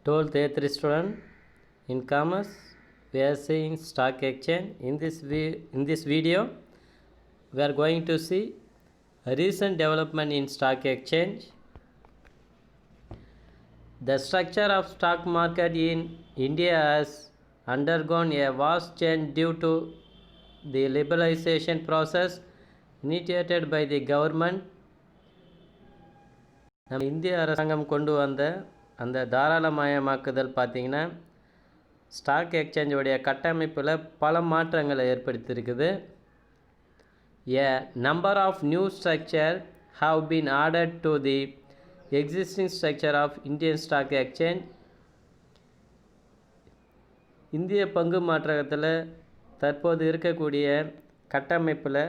12th A3 student in commerce. We are seeing stock exchange. In this video we are going to see a recent development in stock exchange. The structure of stock market in India has undergone a vast change due to the liberalization process initiated by the government. நம்ம இந்திய அரசாங்கம் கொண்டு வந்த அந்த தாராளமயமாக்குதல் பார்த்திங்கன்னா stock எக்ஸ்சேஞ்சோடைய கட்டமைப்பில் பல மாற்றங்களை ஏற்படுத்தியிருக்குது. A number of new structure have been added to the existing structure of Indian Stock Exchange. இந்திய பங்கு மாற்றத்தில் தற்போது இருக்கக்கூடிய கட்டமைப்பில்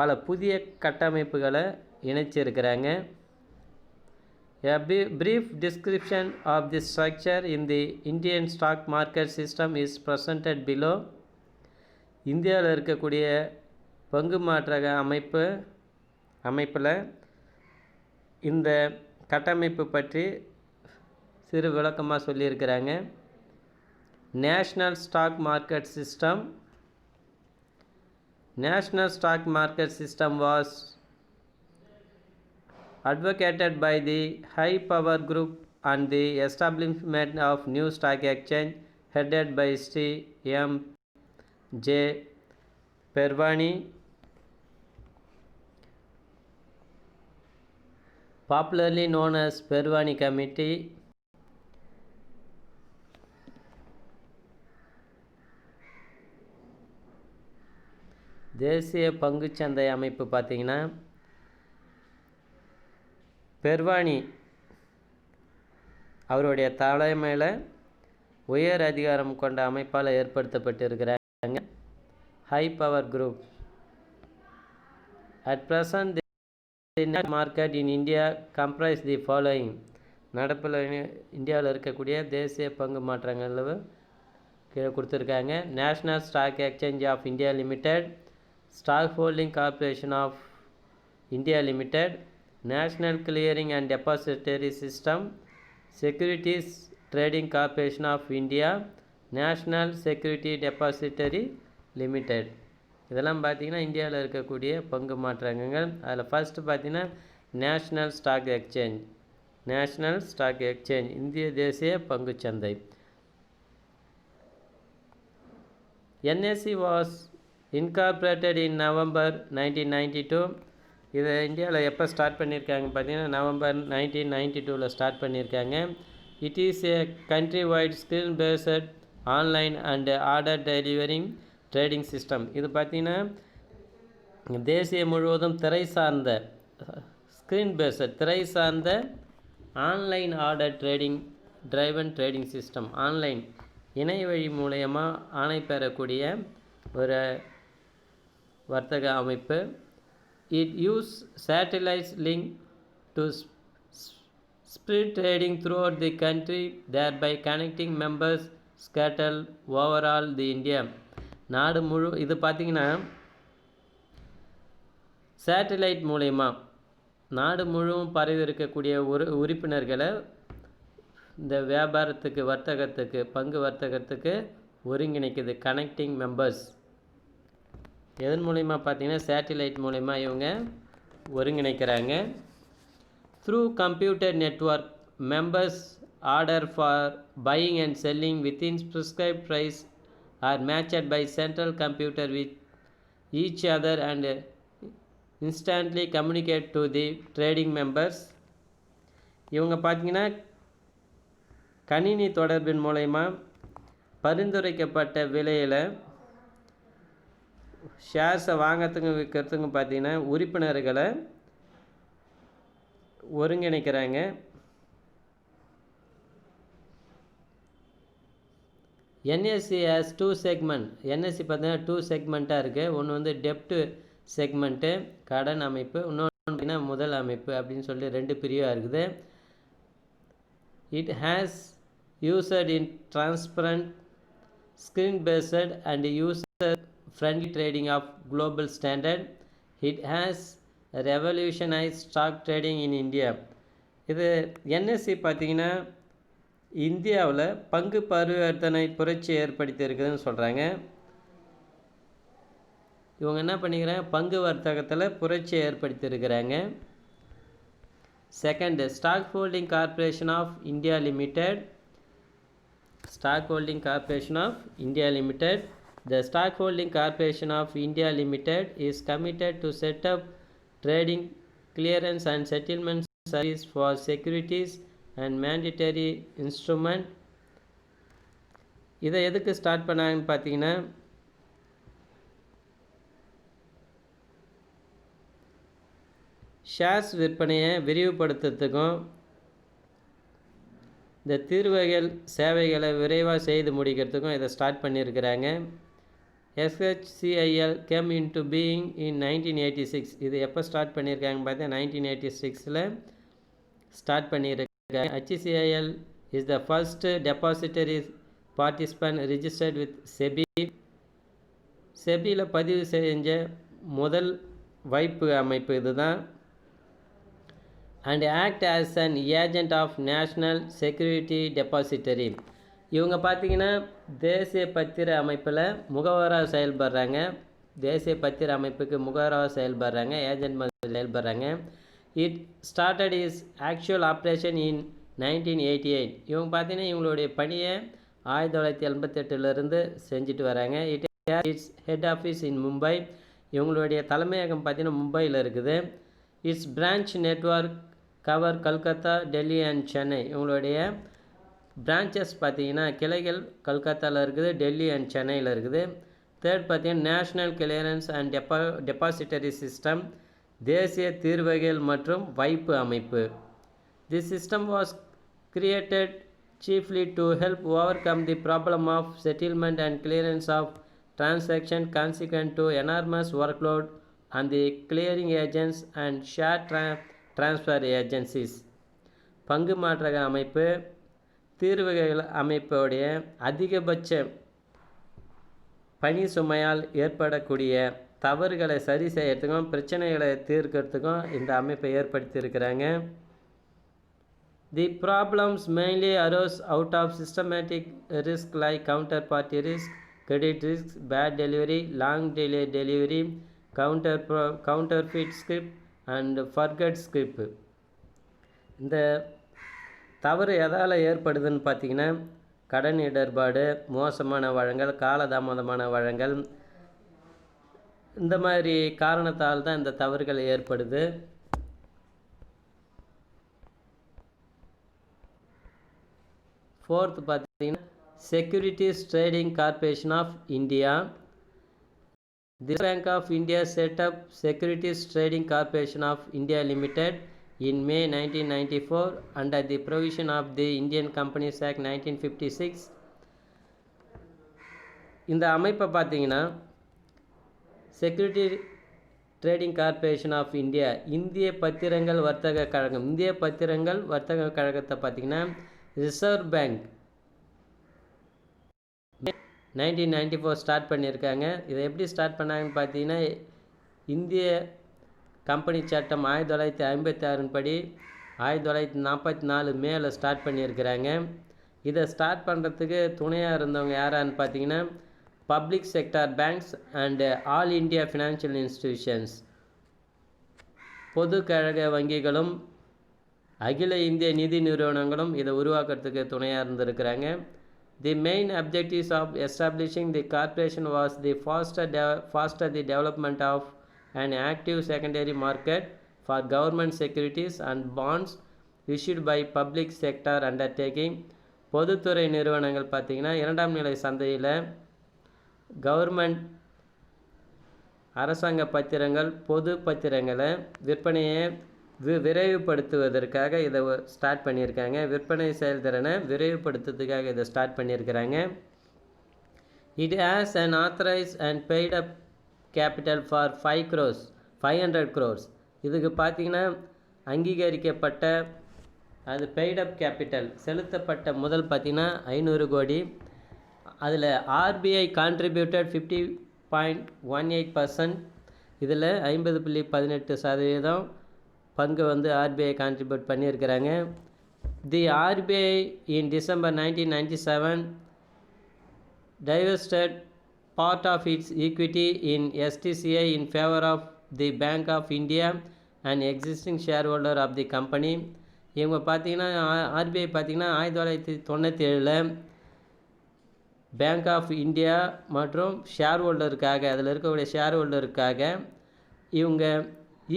பல புதிய கட்டமைப்புகளை இணைச்சிருக்கிறாங்க. A brief description of this structure in the Indian stock market system is presented below. இந்தியாவில் இருக்கக்கூடிய பங்கு மாற்றக அமைப்பில் இந்த கட்டமைப்பு பற்றி சிறு விளக்கமாக சொல்லியிருக்கிறாங்க. National stock market system. National stock market system was advocated by the high power group and the establishment of new stock exchange headed by Sri M. J. Pervani, popularly known as Pervani Committee. தேசிய பங்குச்சந்தை அமைப்பு பார்த்திங்கன்னா பெர்வானி அவருடைய தலைமையில் உயர் அதிகாரம் கொண்ட அமைப்பால் ஏற்படுத்தப்பட்டிருக்கிறாங்க. High power group. At present the market in India comprise the following. நடப்பில் இந்தியாவில் இருக்கக்கூடிய தேசிய பங்கு மாற்றங்கள் கீழே கொடுத்துருக்காங்க. National stock exchange of India limited, stock holding corporation of India limited, National Clearing and Depository System, Securities Trading Corporation of India, National Security Depository Limited. இதெல்லாம் பார்த்திங்கன்னா இந்தியாவில் இருக்கக்கூடிய பங்கு மாற்றங்கள். அதில் ஃபஸ்ட்டு பார்த்திங்கன்னா national stock exchange. National stock exchange இந்திய தேசிய பங்குச்சந்தை. NSE was incorporated in November 1992. இதை இந்தியாவில் எப்போ ஸ்டார்ட் பண்ணியிருக்காங்க பார்த்தீங்கன்னா நவம்பர் 1992 ஸ்டார்ட் பண்ணியிருக்காங்க. It is a country wide screen based online and order delivering trading system. இது பார்த்திங்கன்னா தேசிய முழுவதும் திரை சார்ந்த ஸ்க்ரீன் பேஸ்ட் திரை சார்ந்த online order driven trading system. Online இணைய வழி மூலயமா ஆணை பெறக்கூடிய ஒரு வர்த்தக அமைப்பு. It uses satellite link to spread trading throughout the country, thereby connecting members scattered overall the India. நாடு முழு இது பார்த்திங்கன்னா சேட்டலைட் மூலயமா நாடு முழுவதும் பரவி இருக்கக்கூடிய உறுப்பினர்களை இந்த வியாபாரத்துக்கு வர்த்தகத்துக்கு பங்கு வர்த்தகத்துக்கு ஒருங்கிணைக்குது. Connecting members. எதன் மூலிமா பார்த்தீங்கன்னா சேட்டிலைட் மூலிமா இவங்க ஒருங்கிணைக்கிறாங்க. Through computer network members order for buying and selling within prescribed price are matched by central computer with each other and instantly communicate to the trading members. இவங்க பார்த்திங்கன்னா கணினி தொடர்பின் மூலயமா பரிந்துரைக்கப்பட்ட விலையில் ஷேர்ஸை வாங்கிறதுக்கும் விற்கிறதுக்கும் பார்த்திங்கன்னா உறுப்பினர்களை ஒருங்கிணைக்கிறாங்க. NSE has 2 segment. NSE பார்த்தீங்கன்னா 2 செக்மெண்ட்டாக இருக்குது. ஒன்று வந்து டெப்ட் செக்மெண்ட்டு கடன் அமைப்பு, இன்னொன்று பார்த்திங்கன்னா முதல் அமைப்பு அப்படின்னு சொல்லி 2 பிரிவாக இருக்குது. It has user in transparent screen based and user friendly trading of global standard. It has revolutionized stock trading in India. இது NSE பார்த்திங்கன்னா இந்தியாவில் பங்கு பரிவர்த்தனை புரட்சி ஏற்படுத்தியிருக்குதுன்னு சொல்கிறாங்க. இவங்க என்ன பண்ணிக்கிறாங்க, பங்கு வர்த்தகத்தில் புரட்சி ஏற்படுத்தியிருக்கிறாங்க. Second, stock holding corporation of India limited. Stock Holding Corporation of India Limited. The Stock Holding Corporation of India Limited is committed to set up trading, clearance and settlement service for securities and mandatory instrument. இதை எதுக்கு start பண்ணாங்கன்னு பார்த்தீங்கன்னா, shares விற்பனையை விரிவுபடுத்துறதுக்கும் இந்த தீர்வுகள் சேவைகளை விரைவாக செய்து முடிக்கிறதுக்கும் இதை ஸ்டார்ட் பண்ணியிருக்கிறாங்க. SHCIL game into being in 1986. இது எப்போ ஸ்டார்ட் பண்ணியிருக்காங்க பார்த்தா 1986 ஸ்டார்ட் பண்ணியிருக்காங்க. HCIL is the first depository participant registered with SEBI. செபியில் பதிவு செஞ்ச முதல் வைப்பு அமைப்பு இதுதான். And act as an agent of national security depository. இவங்க பார்த்திங்கன்னா தேசிய பத்திர அமைப்பில் முகவராக செயல்படுறாங்க. தேசிய பத்திர அமைப்புக்கு முகவராக செயல்படுறாங்க, ஏஜெண்ட் மாதிரி செயல்படுறாங்க. It started is actual operation இன் 1988. இவங்க பார்த்தீங்கன்னா இவங்களுடைய பணியை 1988 செஞ்சுட்டு வராங்க. It's head office in Mumbai. இவங்களுடைய தலைமையகம் பார்த்திங்கன்னா மும்பையில் இருக்குது. It's branch network cover Calcutta, Delhi and Chennai. இவங்களுடைய பிரான்ச்சஸ் பார்த்திங்கன்னா கிளைகள் கல்கத்தாவில் இருக்குது, டெல்லி அண்ட் சென்னையில் இருக்குது. தேர்ட் பார்த்திங்கன்னா national clearance and depository system, தேசிய தீர்வுகள் மற்றும் வைப்பு அமைப்பு. Tissue system was created chiefly to help overcome the problem of settlement and clearance of transaction consequent to enormous workload on the clearing agents and share transfer agencies. பங்கு மாற்றக அமைப்பு தீர்வுகள் அமைப்புடைய அதிகபட்ச பணி சுமையால் ஏற்படக்கூடிய தவறுகளை சரி செய்யறதுக்கும் பிரச்சனைகளை தீர்க்கிறதுக்கும் இந்த அமைப்பை ஏற்படுத்தியிருக்கிறாங்க. The problems mainly arose out of systematic risk like counterparty risk, credit risk, bad delivery, long delay delivery, counterfeit script and forget script. இந்த தவறு எதால் ஏற்படுதுன்னு பார்த்தீங்கன்னா கடன் இடர்பாடு, மோசமான வழங்கல், காலதாமதமான வழங்கல், இந்த மாதிரி காரணத்தால் தான் இந்த தவறுகள் ஏற்படுது. ஃபோர்த் பார்த்தீங்கன்னா securities trading corporation of India. The bank of India set up securities trading corporation of India limited in May 1994 under the provision of the Indian Companies Act 1956. இந்த அமைப்பை பார்த்தீங்கன்னா security trading corporation of India, இந்திய பத்திரங்கள் வர்த்தக கழகம், இந்திய பத்திரங்கள் வர்த்தக கழகத்தை பார்த்தீங்கன்னா ரிசர்வ் பேங்க் 1994 ஸ்டார்ட் பண்ணியிருக்காங்க. இதை எப்படி ஸ்டார்ட் பண்ணாங்கன்னு பார்த்தீங்கன்னா இந்திய கம்பெனி சட்டம் 1956 படி 1944 மேல ஸ்டார்ட் பண்ணியிருக்கிறாங்க. இதை ஸ்டார்ட் பண்ணுறதுக்கு துணையாக இருந்தவங்க யாரான்னு பார்த்தீங்கன்னா public sector banks and all India financial institutions, பொது கழக வங்கிகளும் அகில இந்திய நிதி நிறுவனங்களும் இதை உருவாக்குறதுக்கு துணையாக இருந்திருக்கிறாங்க. The main objectives of establishing the corporation was the foster the development of an active secondary market for government securities and bonds issued by public sector undertaking. பொதுத்துறை நிறுவனங்கள் பார்த்திங்கன்னா இரண்டாம் நிலை சந்தையில் கவர்மெண்ட் அரசாங்க பத்திரங்கள், பொது பத்திரங்களை விற்பனையை விரைவுபடுத்துவதற்காக இதை ஸ்டார்ட் பண்ணியிருக்காங்க. விற்பனை செயல்திறனை விரைவுபடுத்துறதுக்காக இதை ஸ்டார்ட் பண்ணியிருக்கிறாங்க. It has an authorized and paid up capital for 500 crores. இதுக்கு பார்த்தீங்கன்னா அங்கீகரிக்கப்பட்ட அது பெய்ட் அப் கேபிட்டல் செலுத்தப்பட்ட முதல் பார்த்தீங்கன்னா 500 கோடி. அதில் ஆர்பிஐ கான்ட்ரிபியூட்டட் 50.18%. இதில் 50.18% பங்கு வந்து ஆர்பிஐ கான்ட்ரிபியூட் பண்ணியிருக்கிறாங்க. The RBI in December 1997 divested part of its equity in STCI in favor of the Bank of India, an existing shareholder of the company. இவங்க பார்த்தீங்கன்னா ஆர்பிஐ பார்த்தீங்கன்னா 1997 பேங்க் ஆஃப் இந்தியா மற்றும் share ஹோல்டருக்காக அதில் இருக்கக்கூடிய share ஹோல்டருக்காக இவங்க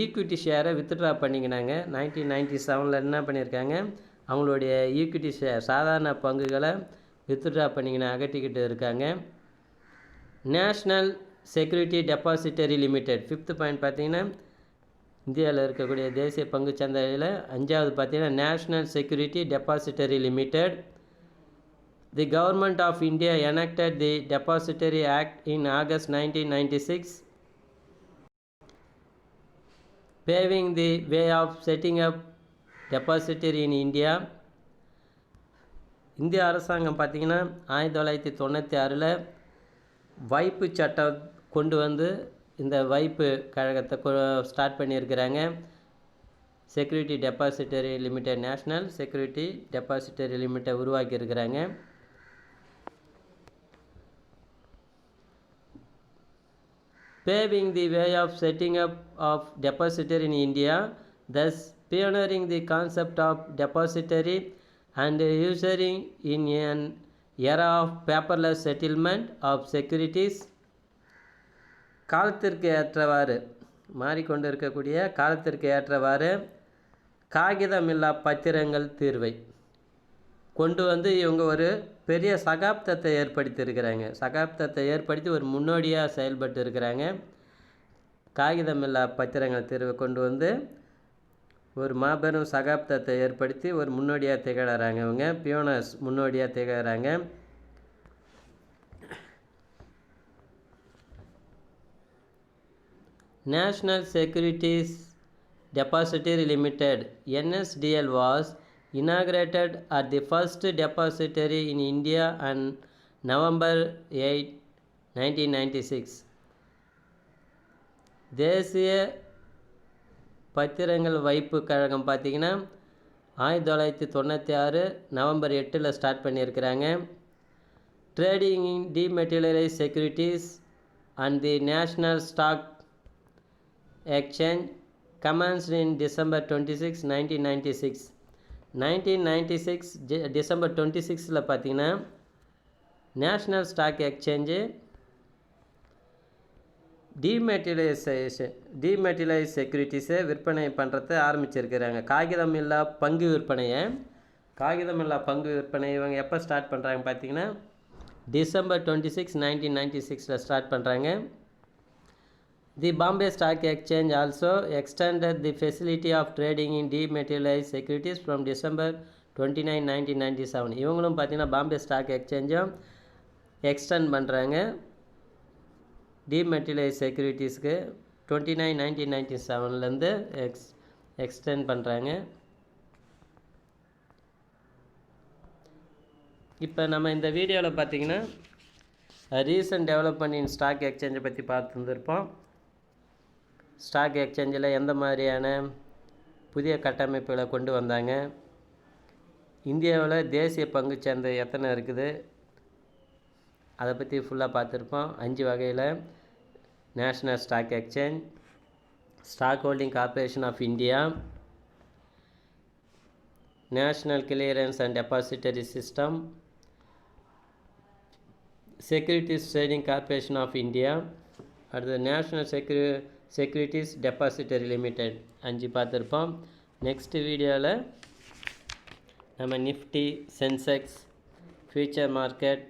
equity ஷேரை withdraw பண்ணிக்கினாங்க. 1997 என்ன பண்ணியிருக்காங்க, அவங்களுடைய ஈக்விட்டி ஷேர் சாதாரண பங்குகளை வித்ட்ரா பண்ணிக்கின அகட்டிக்கிட்டு இருக்காங்க. National security depository limited 5th point பார்த்தீங்கன்னா இந்தியாவில் இருக்கக்கூடிய தேசிய பங்கு சந்தையில் 5வது பார்த்தீங்கன்னா national security depository limited. The government of India enacted the depository act in August 1996, paving the way of setting up depository in India. இந்திய அரசாங்கம் பார்த்திங்கன்னா 1996 வைப்பு சட்டம் கொண்டு வந்து இந்த வைப்பு கழகத்தை ஸ்டார்ட் பண்ணியிருக்கிறாங்க. Security depository limited, national security depository லிமிட்டை உருவாக்கியிருக்கிறாங்க. Paving the way of setting up of depository in India, thus pioneering the concept of depository and ushering in an era of paperless settlement of securities. காலத்திற்கு ஏற்றவாறு மாறிக்கொண்டு இருக்கக்கூடிய காலத்திற்கு ஏற்றவாறு காகிதமில்லா பத்திரங்கள் தீர்வை கொண்டு வந்து இவங்க ஒரு பெரிய சகாப்தத்தை ஏற்படுத்தியிருக்கிறாங்க. சகாப்தத்தை ஏற்படுத்தி ஒரு முன்னோடியாக செயல்பட்டு இருக்கிறாங்க. காகிதமில்லா பத்திரங்கள் தீர்வை கொண்டு வந்து ஒரு மாபெரும் சகாப்தத்தை ஏற்படுத்தி ஒரு முன்னோடியாக திகழறாங்க. இவங்க பியோனர்ஸ், முன்னோடியாக திகழறாங்க. National securities depository limited NSDL was inaugurated at the first depository in India on November 8, 1996. தேசிய பத்திரங்கள் வைப்பு கழகம் பார்த்திங்கன்னா 1996 நவம்பர் 8 ஸ்டார்ட் பண்ணியிருக்கிறாங்க. Trading in dematerialised securities and the national stock exchange commenced in December 26, 1996. 1996 டிசம்பர் 26 பார்த்தீங்கன்னா நேஷ்னல் ஸ்டாக் எக்ஸ்சேஞ்சு டிமெட்டீரியலைஸ் செக்யூரிட்டிஸை விற்பனை பண்ணுறதை ஆரம்பிச்சிருக்கிறாங்க. காகிதமில்லா பங்கு விற்பனை இவங்க எப்போ ஸ்டார்ட் பண்ணுறாங்க பார்த்தீங்கன்னா டிசம்பர் 26, 1996 ஸ்டார்ட் பண்ணுறாங்க. The Bombay Stock Exchange also extended the facility of trading in dematerialized securities from December 29, 1997. இவங்களும் பார்த்தீங்கன்னா பாம்பே ஸ்டாக் எக்ஸ்சேஞ்சும் எக்ஸ்டெண்ட் பண்ணுறாங்க டிமெட்டீரியலைஸ் செக்யூரிட்டிஸ்க்கு 29, 1997 எக்ஸ்டெண்ட் பண்ணுறாங்க. இப்போ நம்ம இந்த வீடியோவில் பார்த்தீங்கன்னா ரீசன்ட் டெவலப்மெண்ட் இன் ஸ்டாக் எக்ஸ்சேஞ்சை பற்றி பார்த்துருந்துருப்போம். ஸ்டாக் எக்ஸ்சேஞ்சில் எந்த மாதிரியான புதிய கட்டமைப்புகளை கொண்டு வந்தாங்க, இந்தியாவில் தேசிய பங்குச்சந்தை எத்தனை இருக்குது, அதை பற்றி ஃபுல்லாக பார்த்துருப்போம். 5 வகையில் national stock exchange, stock holding corporation of India, national clearance and depository system, securities trading corporation of India, அடுத்தது நேஷ்னல் செக்யூரிட்டிஸ் டெபாசிட்டரி லிமிடெட் 5 பார்த்துருப்போம். நெக்ஸ்ட் வீடியோவில் நம்ம Nifty, Sensex, future market,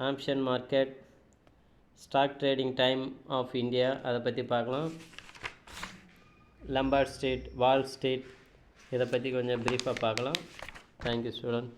option market, stock trading time of India அதை பற்றி பார்க்கலாம். லம்பார்ட் street, Wall Street இதை பற்றி கொஞ்சம் ப்ரீஃபாக பார்க்கலாம். Thank you student.